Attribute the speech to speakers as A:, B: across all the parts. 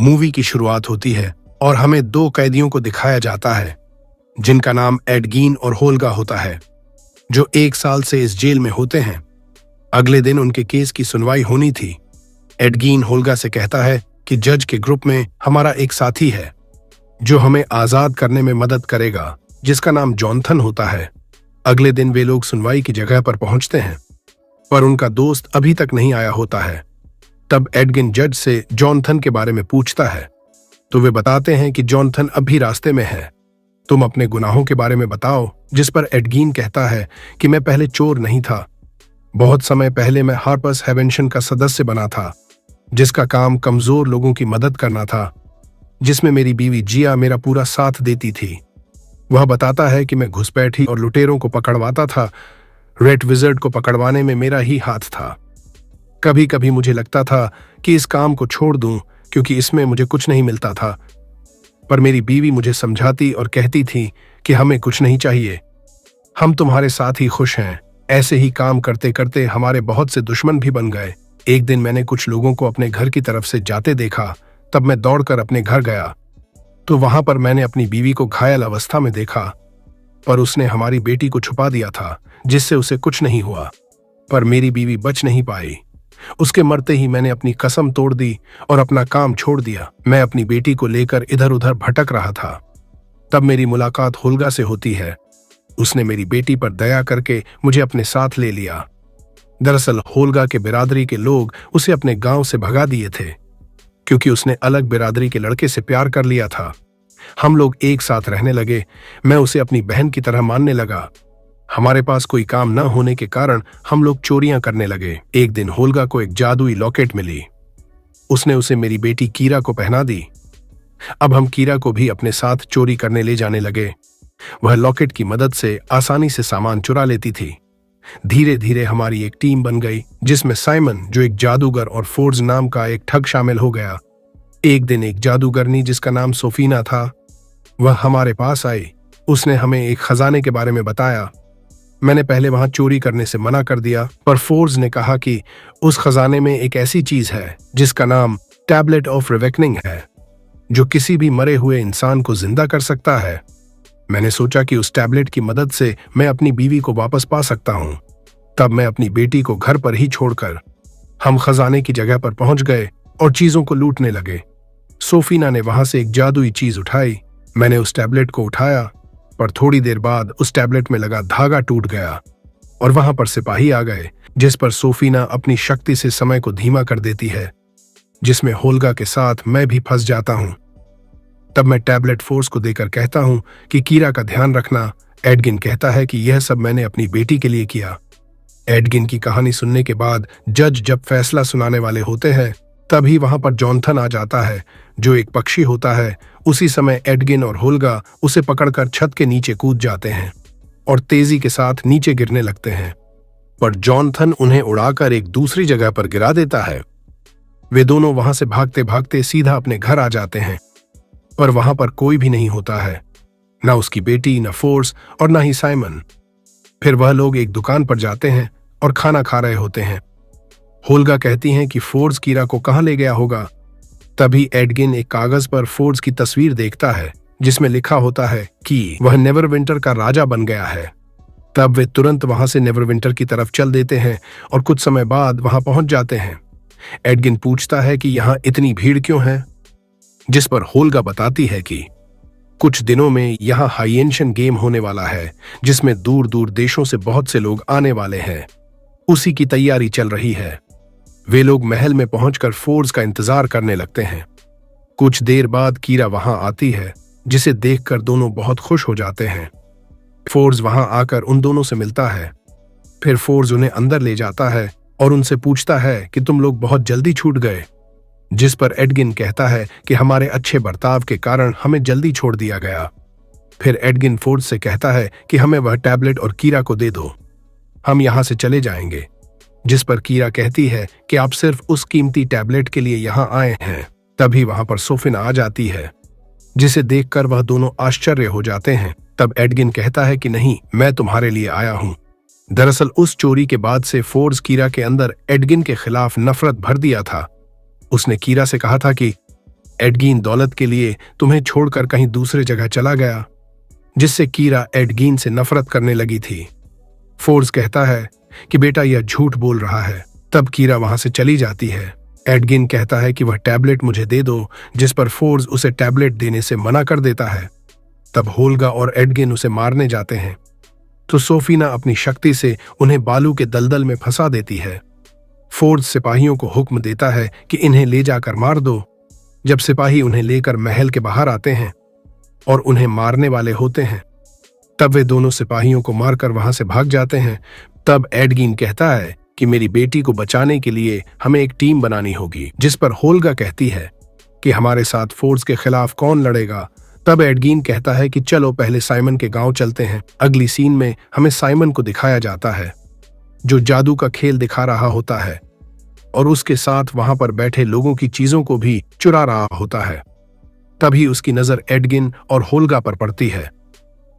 A: Movie की शुरुआत होती है और हमें दो कैदियों को दिखाया जाता है जिनका नाम एड गीन और होल्गा होता है, जो 1 साल से इस जेल में होते हैं। अगले दिन उनके केस की सुनवाई होनी थी। एड गीन होल्गा से कहता है कि जज के ग्रुप में हमारा एक साथी है जो हमें आजाद करने में मदद करेगा, जिसका नाम जॉनथन होता है। अगले दिन वे लोग सुनवाई की जगह पर पहुंचते हैं, पर उनका दोस्त अभी तक नहीं आया होता है। तब एड गीन जज से जॉनथन के बारे में पूछता है, तो वे बताते हैं कि जॉनथन अभी रास्ते में है। तुम अपने गुनाहों के बारे में बताओ। जिस पर एड गीन कहता है कि मैं पहले चोर नहीं था। बहुत समय पहले मैं हार्पर्स हेवेंशन का सदस्य बना था, जिसका काम कमजोर लोगों की मदद करना था, जिसमें मेरी बीवी जिया मेरा पूरा साथ देती थी। वह बताता है कि मैं घुसपैठी और लुटेरों को पकड़वाता था। रेड विजर्ड को पकड़वाने में मेरा ही हाथ था। कभी कभी मुझे लगता था कि इस काम को छोड़ दूं, क्योंकि इसमें मुझे कुछ नहीं मिलता था, पर मेरी बीवी मुझे समझाती और कहती थी कि हमें कुछ नहीं चाहिए, हम तुम्हारे साथ ही खुश हैं। ऐसे ही काम करते करते हमारे बहुत से दुश्मन भी बन गए। एक दिन मैंने कुछ लोगों को अपने घर की तरफ से जाते देखा। तब मैं दौड़कर अपने घर गया, तो वहां पर मैंने अपनी बीवी को घायल अवस्था में देखा, पर उसने हमारी बेटी को छुपा दिया था, जिससे उसे कुछ नहीं हुआ। पर मेरी बीवी बच नहीं पाई। उसके मरते ही मैंने अपनी कसम तोड़ दी और अपना काम छोड़ दिया। मैं अपनी बेटी को लेकर इधर उधर भटक रहा था। तब मेरी मुलाकात होल्गा से होती है। उसने मेरी बेटी पर दया करके मुझे अपने साथ ले लिया। दरअसल होल्गा के बिरादरी के लोग उसे अपने गांव से भगा दिए थे, क्योंकि उसने अलग बिरादरी के लड़के से प्यार कर लिया था। हम लोग एक साथ रहने लगे। मैं उसे अपनी बहन की तरह मानने लगा। हमारे पास कोई काम न होने के कारण हम लोग चोरियां करने लगे। एक दिन होल्गा को एक जादुई लॉकेट मिली। उसने उसे मेरी बेटी कीरा को पहना दी। अब हम कीरा को भी अपने साथ चोरी करने ले जाने लगे। वह लॉकेट की मदद से आसानी से सामान चुरा लेती थी। धीरे धीरे हमारी एक टीम बन गई, जिसमें साइमन, जो एक जादूगर, और फोर्ज नाम का एक ठग शामिल हो गया। एक दिन एक जादूगरनी जिसका नाम सोफीना था, वह हमारे पास आई। उसने हमें एक खजाने के बारे में बताया। मैंने पहले वहां चोरी करने से मना कर दिया, पर फोर्ज ने कहा कि उस खजाने में एक ऐसी चीज है जिसका नाम टैबलेट ऑफ रिवेकनिंग है, जो किसी भी मरे हुए इंसान को जिंदा कर सकता है। मैंने सोचा कि उस टैबलेट की मदद से मैं अपनी बीवी को वापस पा सकता हूं। तब मैं अपनी बेटी को घर पर ही छोड़कर हम खजाने की जगह पर पहुंच गए और चीजों को लूटने लगे। सोफीना ने वहां से एक जादुई चीज उठाई। मैंने उस टैबलेट को उठाया, पर थोड़ी देर बाद उस टैबलेट में लगा धागा टूट गया और वहां पर सिपाही आ गए, जिस पर सोफीना अपनी शक्ति से समय को धीमा कर देती है, जिसमें होल्गा के साथ मैं भी फंस जाता हूं। तब मैं टैबलेट फोर्स को देकर कहता हूं कि कीरा का ध्यान रखना। एड गीन कहता है कि यह सब मैंने अपनी बेटी के लिए किया। एड गीन की कहानी सुनने के बाद जज जब फैसला सुनाने वाले होते हैं, तभी वहां पर जॉनथन आ जाता है, जो एक पक्षी होता है। उसी समय एड गीन और होल्गा उसे पकड़कर छत के नीचे कूद जाते हैं और तेजी के साथ नीचे गिरने लगते हैं, पर जॉनथन उन्हें उड़ाकर एक दूसरी जगह पर गिरा देता है। वे दोनों वहां से भागते भागते सीधा अपने घर आ जाते हैं, पर वहां पर कोई भी नहीं होता है, ना उसकी बेटी, ना फोर्स और ना ही साइमन। फिर वह लोग एक दुकान पर जाते हैं और खाना खा रहे होते हैं। होल्गा कहती हैं कि फोर्स कीरा को कहां ले गया होगा। तभी एड गीन एक कागज पर फोर्स की तस्वीर देखता है, जिसमें लिखा होता है कि वह नेवरविंटर का राजा बन गया है। तब वे तुरंत वहां से नेवरविंटर की तरफ चल देते हैं और कुछ समय बाद वहां पहुंच जाते हैं। एड गीन पूछता है कि यहां इतनी भीड़ क्यों है, जिस पर होल्गा बताती है कि कुछ दिनों में यहां हाइएंशन गेम होने वाला है, जिसमें दूर दूर देशों से बहुत से लोग आने वाले हैं। उसी की तैयारी चल रही है। वे लोग महल में पहुंचकर फोर्स का इंतजार करने लगते हैं। कुछ देर बाद कीरा वहां आती है, जिसे देखकर दोनों बहुत खुश हो जाते हैं। फोर्स वहां आकर उन दोनों से मिलता है। फिर फोर्स उन्हें अंदर ले जाता है और उनसे पूछता है कि तुम लोग बहुत जल्दी छूट गए, जिस पर एड गीन कहता है कि हमारे अच्छे बर्ताव के कारण हमें जल्दी छोड़ दिया गया। फिर एड गीन फोर्स से कहता है कि हमें वह टैबलेट और कीरा को दे दो, हम यहां से चले जाएंगे। जिस पर कीरा कहती है कि आप सिर्फ उस कीमती टैबलेट के लिए यहां आए हैं। तभी वहां पर सोफिना आ जाती है, जिसे देखकर वह दोनों आश्चर्य हो जाते हैं। तब एड गीन कहता है कि नहीं, मैं तुम्हारे लिए आया हूं। दरअसल उस चोरी के बाद से फोर्स कीरा के अंदर एड गीन के खिलाफ नफरत भर दिया था। उसने कीरा से कहा था कि एडगीन दौलत के लिए तुम्हें छोड़कर कहीं दूसरे जगह चला गया, जिससे कीरा एडगीन से नफरत करने लगी थी। फोर्स कहता है कि बेटा यह झूठ बोल रहा है। तब कीरा वहां से चली जाती है। एडगिन कहता है कि वह टैबलेट मुझे दे दो, जिस पर फोर्स उसे टैबलेट देने से मना कर देता है। तब होल्गा और एडगिन उसे मारने जाते हैं, तो सोफीना अपनी शक्ति से उन्हें बालू के दलदल में फंसा देती है। फोर्स सिपाहियों को हुक्म देता है कि इन्हें ले जाकर मार दो। जब सिपाही उन्हें लेकर महल के बाहर आते हैं और उन्हें मारने वाले होते हैं, तब वे दोनों सिपाहियों को मारकर वहां से भाग जाते हैं। तब एडगिन कहता है कि मेरी बेटी को बचाने के लिए हमें एक टीम बनानी होगी, जिस पर होल्गा कहती है कि हमारे साथ फोर्स के खिलाफ कौन लड़ेगा। तब एडगिन कहता है कि चलो पहले साइमन के गांव चलते हैं। अगली सीन में हमें साइमन को दिखाया जाता है, जो जादू का खेल दिखा रहा होता है और उसके साथ वहां पर बैठे लोगों की चीजों को भी चुरा रहा होता है। तभी उसकी नजर एडगिन और होल्गा पर पड़ती है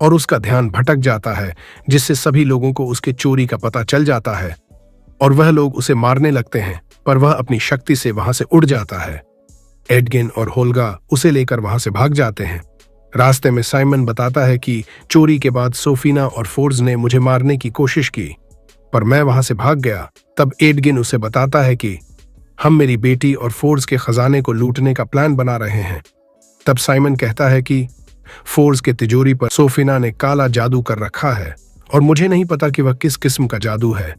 A: और उसका ध्यान भटक जाता है, जिससे सभी लोगों को उसके चोरी का पता चल जाता है और वह लोग उसे मारने लगते हैं, पर वह अपनी शक्ति से वहां से उड़ जाता है। एडगिन और होल्गा उसे लेकर वहां से भाग जाते हैं। रास्ते में साइमन बताता है कि चोरी के बाद सोफीना और फोर्स ने मुझे मारने की कोशिश की, पर मैं वहां से भाग गया। तब एडगिन उसे बताता है कि हम मेरी बेटी और फोर्स के खजाने को लूटने का प्लान बना रहे हैं। तब साइमन कहता है कि फोर्स के तिजोरी पर सोफीना ने काला जादू कर रखा है और मुझे नहीं पता कि वह किस किस्म का जादू है।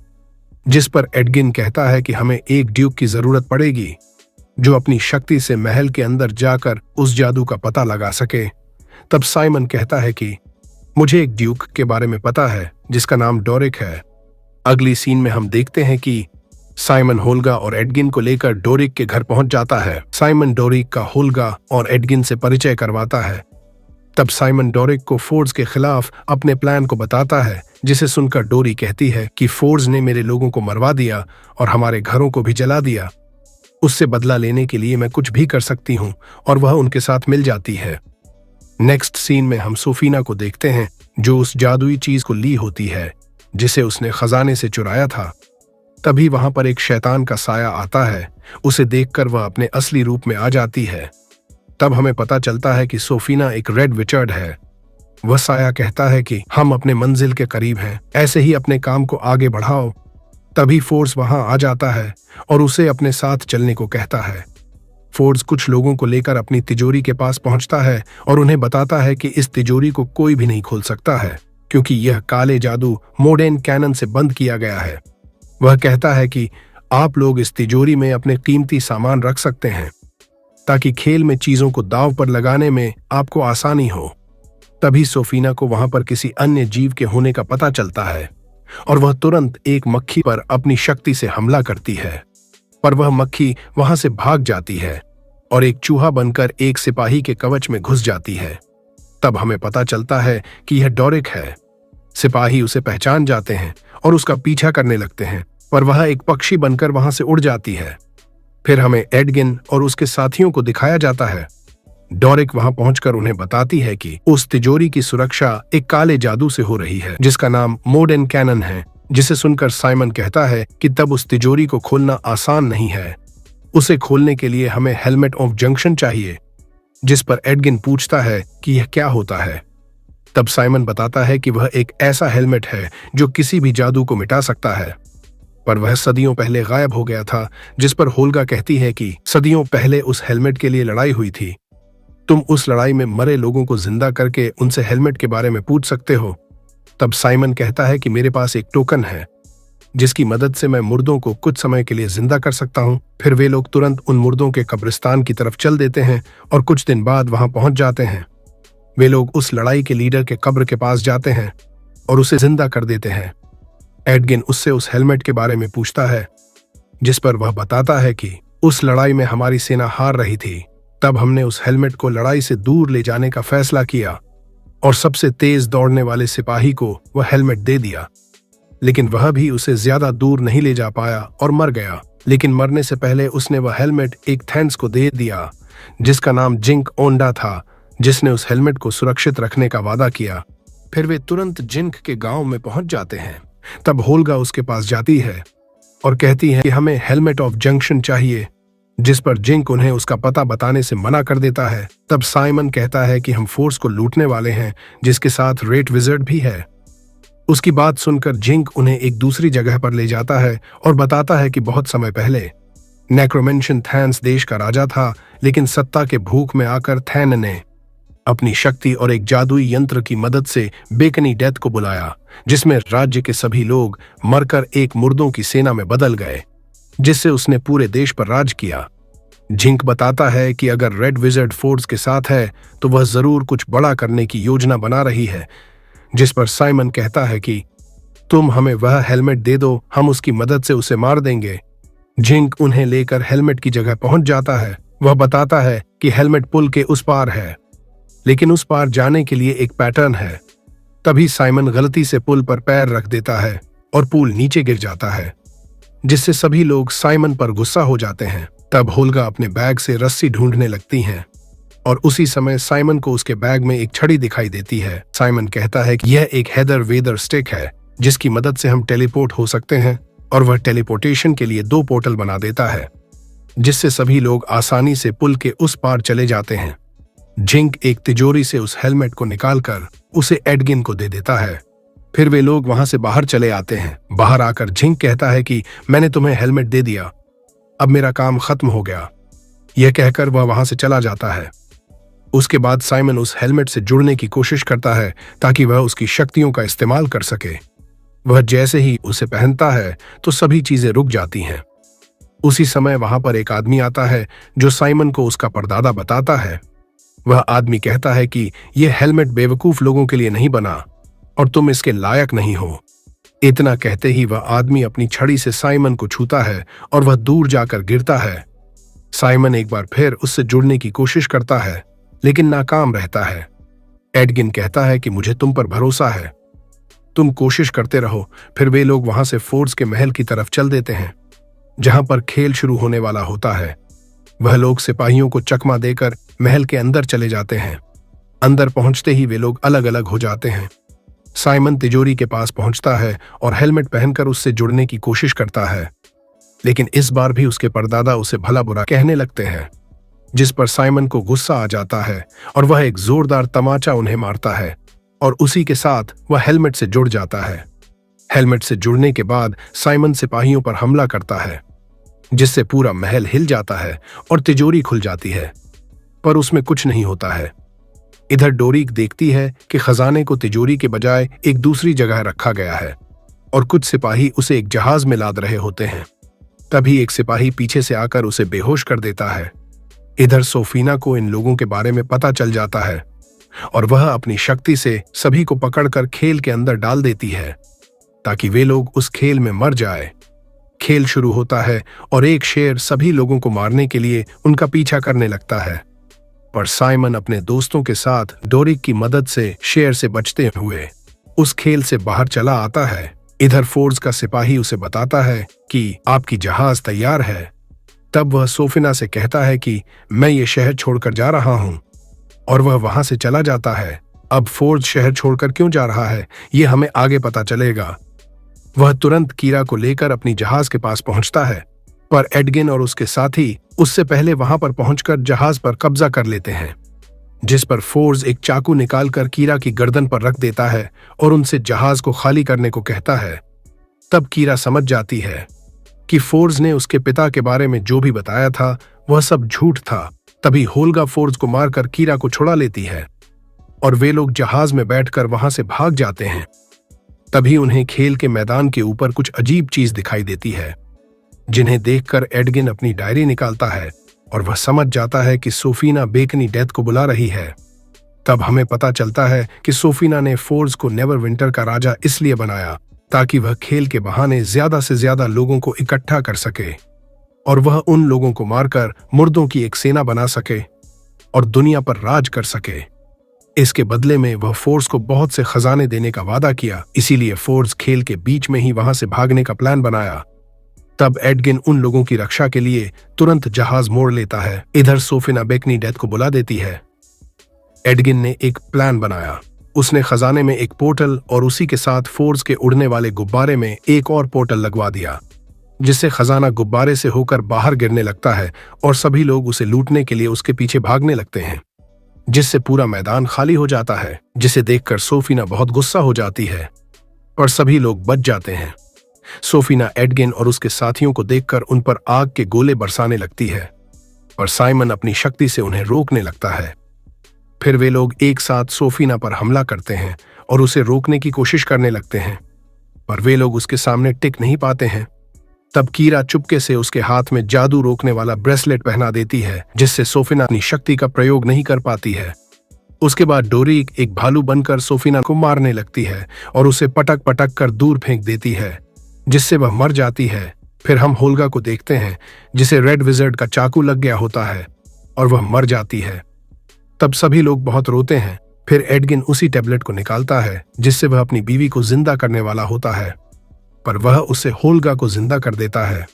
A: जिस पर एडगिन कहता है कि हमें एक ड्यूक की जरूरत पड़ेगी, जो अपनी शक्ति से महल के अंदर जाकर उस जादू का पता लगा सके। तब साइमन कहता है कि मुझे एक ड्यूक के बारे में पता है, जिसका नाम डोरिक है। अगली सीन में हम देखते हैं कि साइमन होल्गा और एडगिन को लेकर डोरिक के घर पहुंच जाता है। साइमन डोरिक का होल्गा और एडगिन से परिचय करवाता है। तब साइमन डोरिक को फोर्स के खिलाफ अपने प्लान को बताता है, जिसे सुनकर डोरी कहती है कि फोर्स ने मेरे लोगों को मरवा दिया और हमारे घरों को भी जला दिया। उससे बदला लेने के लिए मैं कुछ भी कर सकती हूँ, और वह उनके साथ मिल जाती है। नेक्स्ट सीन में हम सोफीना को देखते हैं, जो उस जादुई चीज को ली होती है जिसे उसने खजाने से चुराया था। तभी वहां पर एक शैतान का साया आता है। उसे देखकर वह अपने असली रूप में आ जाती है। तब हमें पता चलता है कि सोफीना एक रेड विचर्ड है। वह साया कहता है कि हम अपने मंजिल के करीब हैं, ऐसे ही अपने काम को आगे बढ़ाओ। तभी फोर्स वहां आ जाता है और उसे अपने साथ चलने को कहता है। फोर्स कुछ लोगों को लेकर अपनी तिजोरी के पास पहुंचता है और उन्हें बताता है कि इस तिजोरी को कोई भी नहीं खोल सकता है, क्योंकि यह काले जादू मोडेन कैनन से बंद किया गया है। वह कहता है कि आप लोग इस तिजोरी में अपने कीमती सामान रख सकते हैं, ताकि खेल में चीजों को दांव पर लगाने में आपको आसानी हो। तभी सोफीना को वहां पर किसी अन्य जीव के होने का पता चलता है और वह तुरंत एक मक्खी पर अपनी शक्ति से हमला करती है, पर वह मक्खी वहां से भाग जाती है और एक चूहा बनकर एक सिपाही के कवच में घुस जाती है। तब हमें पता चलता है कि यह डोरिक है। सिपाही उसे पहचान जाते हैं और उसका पीछा करने लगते हैं, पर वह एक पक्षी बनकर वहां से उड़ जाती है। फिर हमें एडगिन और उसके साथियों को दिखाया जाता है। डोरिक वहां पहुंचकर उन्हें बताती है कि उस तिजोरी की सुरक्षा एक काले जादू से हो रही है, जिसका नाम मोडेन कैनन है। जिसे सुनकर साइमन कहता है कि तब उस तिजोरी को खोलना आसान नहीं है। उसे खोलने के लिए हमें हेलमेट ऑफ जंक्शन चाहिए। जिस पर एडगिन पूछता है कि यह क्या होता है। तब साइमन बताता है कि वह एक ऐसा हेलमेट है जो किसी भी जादू को मिटा सकता है, पर वह सदियों पहले गायब हो गया था। जिस पर होल्गा कहती है कि सदियों पहले उस हेलमेट के लिए लड़ाई हुई थी। तुम उस लड़ाई में मरे लोगों को जिंदा करके उनसे हेलमेट के बारे में पूछ सकते हो। तब साइमन कहता है कि मेरे पास एक टोकन है, जिसकी मदद से मैं मुर्दों को कुछ समय के लिए जिंदा कर सकता हूं। फिर वे लोग तुरंत उन मुर्दों के कब्रिस्तान की तरफ चल देते हैं और कुछ दिन बाद वहां पहुंच जाते हैं। वे लोग उस लड़ाई के लीडर के कब्र के पास जाते हैं और उसे जिंदा कर देते हैं। एडगिन उससे उस हेलमेट के बारे में पूछता है, जिस पर वह बताता है कि उस लड़ाई में हमारी सेना हार रही थी। तब हमने उस हेलमेट को लड़ाई से दूर ले जाने का फैसला किया और सबसे तेज दौड़ने वाले सिपाही को वह हेलमेट दे दिया, लेकिन वह भी उसे ज्यादा दूर नहीं ले जा पाया और मर गया। लेकिन मरने से पहले उसने वह हेलमेट एक थैंक्स को दे दिया, जिसका नाम जिंक ओंडा था, जिसने उस हेलमेट को सुरक्षित रखने का वादा किया। फिर वे तुरंत जिंक के गांव में पहुंच जाते हैं। तब होल्गा उसके पास जाती है और कहती है कि हमें हेलमेट ऑफ जंक्शन चाहिए, जिस पर जिंक उन्हें उसका पता बताने से मना कर देता है। तब साइमन कहता है कि हम फोर्स को लूटने वाले हैं, जिसके साथ रेड विजर्ड भी है। उसकी बात सुनकर जिंक उन्हें एक दूसरी जगह पर ले जाता है और बताता है कि बहुत समय पहले नेक्रोमेंशन थैन्स देश का राजा था, लेकिन सत्ता के भूख में आकर थैन ने अपनी शक्ति और एक जादुई यंत्र की मदद से बेकनी डेथ को बुलाया, जिसमें राज्य के सभी लोग मरकर एक मुर्दों की सेना में बदल गए, जिससे उसने पूरे देश पर राज किया। जिंक बताता है कि अगर रेड विजर्ड फोर्स के साथ है तो वह जरूर कुछ बड़ा करने की योजना बना रही है, जिस पर साइमन कहता है कि तुम हमें वह हेलमेट दे दो, हम उसकी मदद से उसे मार देंगे। जिंक उन्हें लेकर हेलमेट की जगह पहुंच जाता है। वह बताता है कि हेलमेट पुल के उस पार है, लेकिन उस पार जाने के लिए एक पैटर्न है। तभी साइमन गलती से पुल पर पैर रख देता है और पुल नीचे गिर जाता है, जिससे सभी लोग साइमन पर गुस्सा हो जाते हैं। तब होल्गा अपने बैग से रस्सी ढूंढने लगती हैं और उसी समय साइमन को उसके बैग में एक छड़ी दिखाई देती है। साइमन कहता है कि यह एक हेदर वेदर स्टिक है, जिसकी मदद से हम टेलीपोर्ट हो सकते हैं, और वह टेलीपोर्टेशन के लिए 2 पोर्टल बना देता है, जिससे सभी लोग आसानी से पुल के उस पार चले जाते हैं। जिंक एक तिजोरी से उस हेलमेट को निकालकर उसे एडगिन को दे देता है। फिर वे लोग वहां से बाहर चले आते हैं। बाहर आकर जिंक कहता है कि मैंने तुम्हें हेलमेट दे दिया, अब मेरा काम खत्म हो गया। यह कहकर वह वहां से चला जाता है। उसके बाद साइमन उस हेलमेट से जुड़ने की कोशिश करता है ताकि वह उसकी शक्तियों का इस्तेमाल कर सके। वह जैसे ही उसे पहनता है तो सभी चीजें रुक जाती हैं। उसी समय वहां पर एक आदमी आता है जो साइमन को उसका परदादा बताता है। वह आदमी कहता है कि यह हेलमेट बेवकूफ लोगों के लिए नहीं बना और तुम इसके लायक नहीं हो। इतना कहते ही वह आदमी अपनी छड़ी से साइमन को छूता है और वह दूर जाकर गिरता है। साइमन एक बार फिर उससे जुड़ने की कोशिश करता है, लेकिन नाकाम रहता है। एडगिन कहता है कि मुझे तुम पर भरोसा है, तुम कोशिश करते रहो। फिर वे लोग वहां से फोर्स के महल की तरफ चल देते हैं, जहां पर खेल शुरू होने वाला होता है। वह लोग सिपाहियों को चकमा देकर महल के अंदर चले जाते हैं। अंदर पहुंचते ही वे लोग अलग अलग हो जाते हैं। साइमन तिजोरी के पास पहुंचता है और हेलमेट पहनकर उससे जुड़ने की कोशिश करता है, लेकिन इस बार भी उसके परदादा उसे भला बुरा कहने लगते हैं, जिस पर साइमन को गुस्सा आ जाता है और वह एक जोरदार तमाचा उन्हें मारता है और उसी के साथ वह हेलमेट से जुड़ जाता है। हेलमेट से जुड़ने के बाद साइमन सिपाहियों पर हमला करता है, जिससे पूरा महल हिल जाता है और तिजोरी खुल जाती है, पर उसमें कुछ नहीं होता है। इधर डोरिक देखती है कि खजाने को तिजोरी के बजाय एक दूसरी जगह रखा गया है और कुछ सिपाही उसे एक जहाज में लाद रहे होते हैं। तभी एक सिपाही पीछे से आकर उसे बेहोश कर देता है। इधर सोफीना को इन लोगों के बारे में पता चल जाता है और वह अपनी शक्ति से सभी को पकड़कर खेल के अंदर डाल देती है ताकि वे लोग उस खेल में मर जाए। खेल शुरू होता है और एक शेर सभी लोगों को मारने के लिए उनका पीछा करने लगता है, पर साइमन अपने दोस्तों के साथ डोरिक की मदद से शेर से बचते हुए उस खेल से बाहर चला आता है। इधर फोर्स का सिपाही उसे बताता है कि आपकी जहाज तैयार है। तब वह सोफिना से कहता है कि मैं ये शहर छोड़कर जा रहा हूं, और वह वहां से चला जाता है। अब फोर्स शहर छोड़कर क्यों जा रहा है ये हमें आगे पता चलेगा। वह तुरंत कीरा को लेकर अपनी जहाज के पास पहुंचता है, पर एडगिन और उसके साथी उससे पहले वहां पर पहुंचकर जहाज पर कब्जा कर लेते हैं, जिस पर फोर्स एक चाकू निकालकर कीरा की गर्दन पर रख देता है और उनसे जहाज को खाली करने को कहता है। तब कीरा समझ जाती है कि फोर्स ने उसके पिता के बारे में जो भी बताया था वह सब झूठ था। तभी होल्गा फोर्स को मारकर कीरा को छुड़ा लेती है और वे लोग जहाज में बैठकर वहां से भाग जाते हैं। तभी उन्हें खेल के मैदान के ऊपर कुछ अजीब चीज दिखाई देती है, जिन्हें देखकर एडगिन अपनी डायरी निकालता है और वह समझ जाता है कि सोफीना बेकनी डेथ को बुला रही है। तब हमें पता चलता है कि सोफीना ने फोर्स को नेवरविंटर का राजा इसलिए बनाया ताकि वह खेल के बहाने ज्यादा से ज्यादा लोगों को इकट्ठा कर सके और वह उन लोगों को मारकर मुर्दों की एक सेना बना सके और दुनिया पर राज कर सके। इसके बदले में वह फोर्स को बहुत से खजाने देने का वादा किया, इसीलिए फोर्स खेल के बीच में ही वहां से भागने का प्लान बनाया। तब एडगिन उन लोगों की रक्षा के लिए तुरंत जहाज मोड़ लेता है। इधर सोफिना बेकनी डेथ को बुला देती है। एडगिन ने एक प्लान बनाया। उसने खजाने में एक पोर्टल और उसी के साथ फोर्स के उड़ने वाले गुब्बारे में एक और पोर्टल लगवा दिया, जिससे खजाना गुब्बारे से होकर बाहर गिरने लगता है और सभी लोग उसे लूटने के लिए उसके पीछे भागने लगते हैं, जिससे पूरा मैदान खाली हो जाता है, जिसे देखकर सोफीना बहुत गुस्सा हो जाती है और सभी लोग बच जाते हैं। सोफीना एडगिन और उसके साथियों को देखकर उन पर आग के गोले बरसाने लगती है और साइमन अपनी शक्ति से उन्हें रोकने लगता है। फिर वे लोग एक साथ सोफीना पर हमला करते हैं और उसे रोकने की कोशिश करने लगते हैं, पर वे लोग उसके सामने टिक नहीं पाते हैं। तब कीरा चुपके से उसके हाथ में जादू रोकने वाला ब्रेसलेट पहना देती है, जिससे सोफीना अपनी शक्ति का प्रयोग नहीं कर पाती है। उसके बाद डोरी एक भालू बनकर सोफीना को मारने लगती है और उसे पटक पटक कर दूर फेंक देती है, जिससे वह मर जाती है। फिर हम होल्गा को देखते हैं, जिसे रेड विजर्ड का चाकू लग गया होता है और वह मर जाती है। तब सभी लोग बहुत रोते हैं। फिर एडगिन उसी टैबलेट को निकालता है जिससे वह अपनी बीवी को जिंदा करने वाला होता है, पर वह उसे होल्गा को जिंदा कर देता है।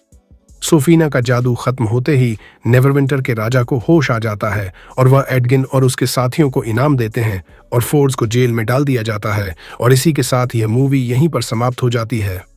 A: सोफीना का जादू खत्म होते ही नेवरविंटर के राजा को होश आ जाता है और वह एडगिन और उसके साथियों को इनाम देते हैं और फोर्ड्स को जेल में डाल दिया जाता है। और इसी के साथ यह मूवी यहीं पर समाप्त हो जाती है।